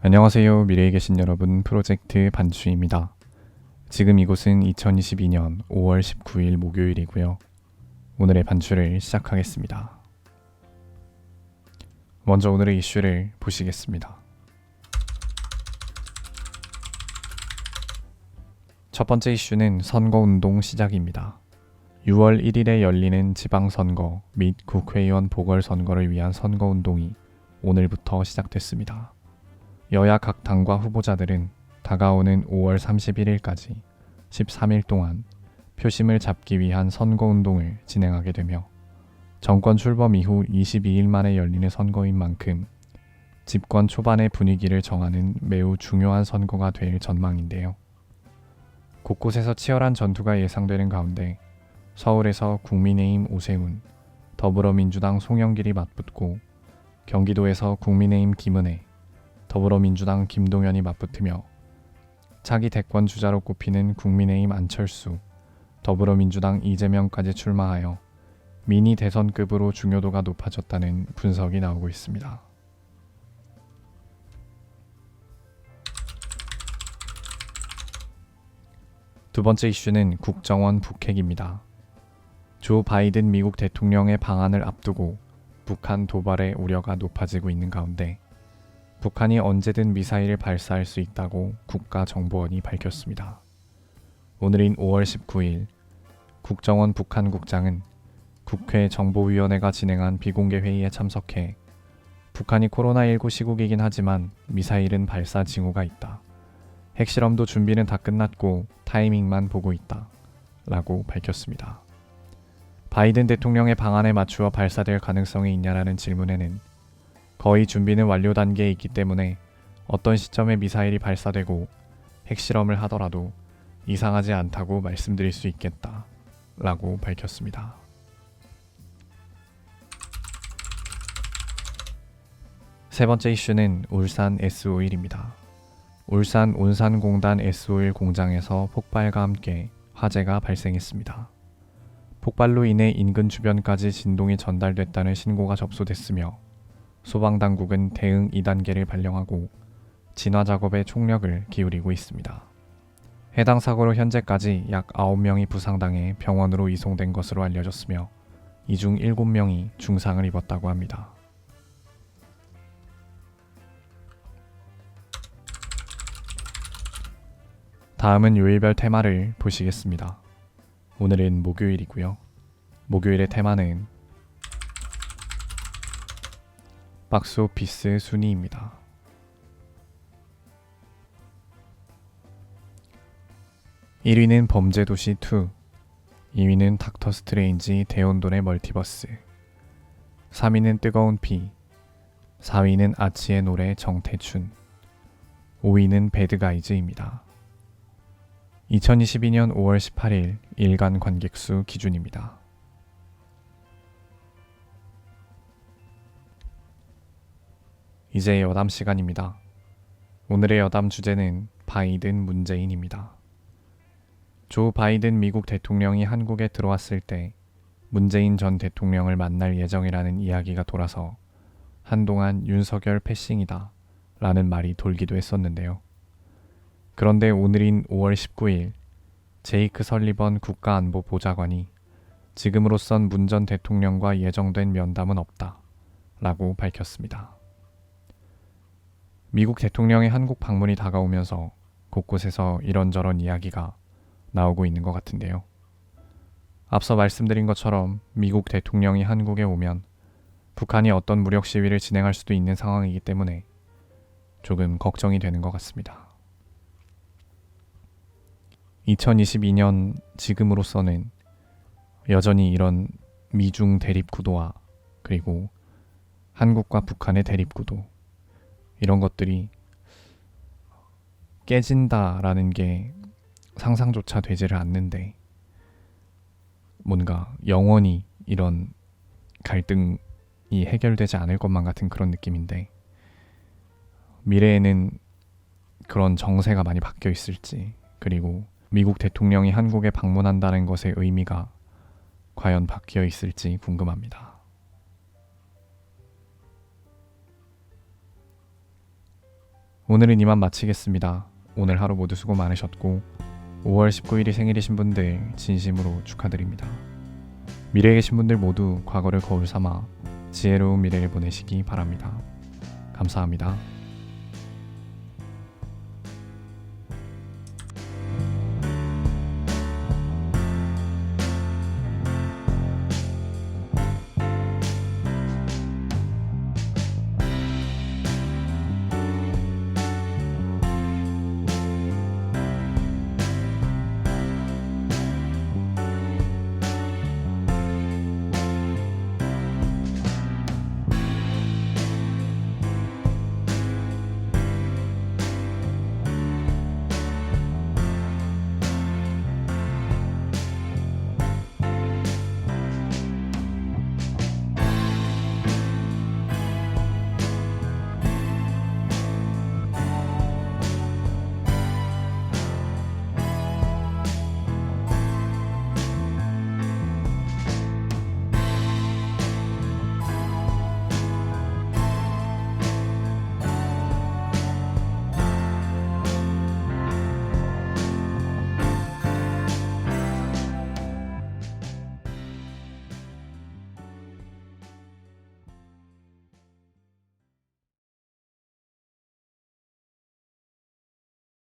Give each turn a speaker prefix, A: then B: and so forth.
A: 안녕하세요. 미래에 계신 여러분, 프로젝트 반추입니다. 지금 이곳은 2022년 5월 19일 목요일이고요. 오늘의 반추를 시작하겠습니다. 먼저 오늘의 이슈를 보시겠습니다. 첫 번째 이슈는 선거운동 시작입니다. 6월 1일에 열리는 지방선거 및 국회의원 보궐선거를 위한 선거운동이 오늘부터 시작됐습니다. 여야 각 당과 후보자들은 다가오는 5월 31일까지 13일 동안 표심을 잡기 위한 선거운동을 진행하게 되며 정권 출범 이후 22일 만에 열리는 선거인 만큼 집권 초반의 분위기를 정하는 매우 중요한 선거가 될 전망인데요. 곳곳에서 치열한 전투가 예상되는 가운데 서울에서 국민의힘 오세훈, 더불어민주당 송영길이 맞붙고 경기도에서 국민의힘 김은혜, 더불어민주당 김동연이 맞붙으며 차기 대권 주자로 꼽히는 국민의힘 안철수, 더불어민주당 이재명까지 출마하여 미니 대선급으로 중요도가 높아졌다는 분석이 나오고 있습니다. 두 번째 이슈는 국정원 북핵입니다. 조 바이든 미국 대통령의 방한을 앞두고 북한 도발의 우려가 높아지고 있는 가운데 북한이 언제든 미사일을 발사할 수 있다고 국가정보원이 밝혔습니다. 오늘인 5월 19일 국정원 북한국장은 국회 정보위원회가 진행한 비공개 회의에 참석해 북한이 코로나19 시국이긴 하지만 미사일은 발사 징후가 있다. 핵실험도 준비는 다 끝났고 타이밍만 보고 있다. 라고 밝혔습니다. 바이든 대통령의 방안에 맞추어 발사될 가능성이 있냐라는 질문에는 거의 준비는 완료 단계에 있기 때문에 어떤 시점에 미사일이 발사되고 핵실험을 하더라도 이상하지 않다고 말씀드릴 수 있겠다. 라고 밝혔습니다. 세 번째 이슈는 울산 S-오일입니다. 울산 온산공단 S-오일 공장에서 폭발과 함께 화재가 발생했습니다. 폭발로 인해 인근 주변까지 진동이 전달됐다는 신고가 접수됐으며 소방당국은 대응 2단계를 발령하고 진화 작업에 총력을 기울이고 있습니다. 해당 사고로 현재까지 약 9명이 부상당해 병원으로 이송된 것으로 알려졌으며 이 중 7명이 중상을 입었다고 합니다. 다음은 요일별 테마를 보시겠습니다. 오늘은 목요일이고요. 목요일의 테마는 박스오피스 순위입니다. 1위는 범죄도시 2, 2위는 닥터 스트레인지 대혼돈의 멀티버스, 3위는 뜨거운 피, 4위는 아치의 노래 정태춘, 5위는 배드가이즈입니다. 2022년 5월 18일 일간 관객수 기준입니다. 이제 여담 시간입니다. 오늘의 여담 주제는 바이든 문재인입니다. 조 바이든 미국 대통령이 한국에 들어왔을 때 문재인 전 대통령을 만날 예정이라는 이야기가 돌아서 한동안 윤석열 패싱이다 라는 말이 돌기도 했었는데요. 그런데 오늘인 5월 19일 제이크 설리번 국가안보보좌관이 지금으로선 문 전 대통령과 예정된 면담은 없다 라고 밝혔습니다. 미국 대통령의 한국 방문이 다가오면서 곳곳에서 이런저런 이야기가 나오고 있는 것 같은데요. 앞서 말씀드린 것처럼 미국 대통령이 한국에 오면 북한이 어떤 무력 시위를 진행할 수도 있는 상황이기 때문에 조금 걱정이 되는 것 같습니다. 2022년 지금으로서는 여전히 이런 미중 대립 구도와 그리고 한국과 북한의 대립 구도 이런 것들이 깨진다라는 게 상상조차 되지를 않는데 뭔가 영원히 이런 갈등이 해결되지 않을 것만 같은 그런 느낌인데 미래에는 그런 정세가 많이 바뀌어 있을지 그리고 미국 대통령이 한국에 방문한다는 것의 의미가 과연 바뀌어 있을지 궁금합니다. 오늘은 이만 마치겠습니다. 오늘 하루 모두 수고 많으셨고 5월 19일이 생일이신 분들 진심으로 축하드립니다. 미래에 계신 분들 모두 과거를 거울 삼아 지혜로운 미래를 보내시기 바랍니다. 감사합니다.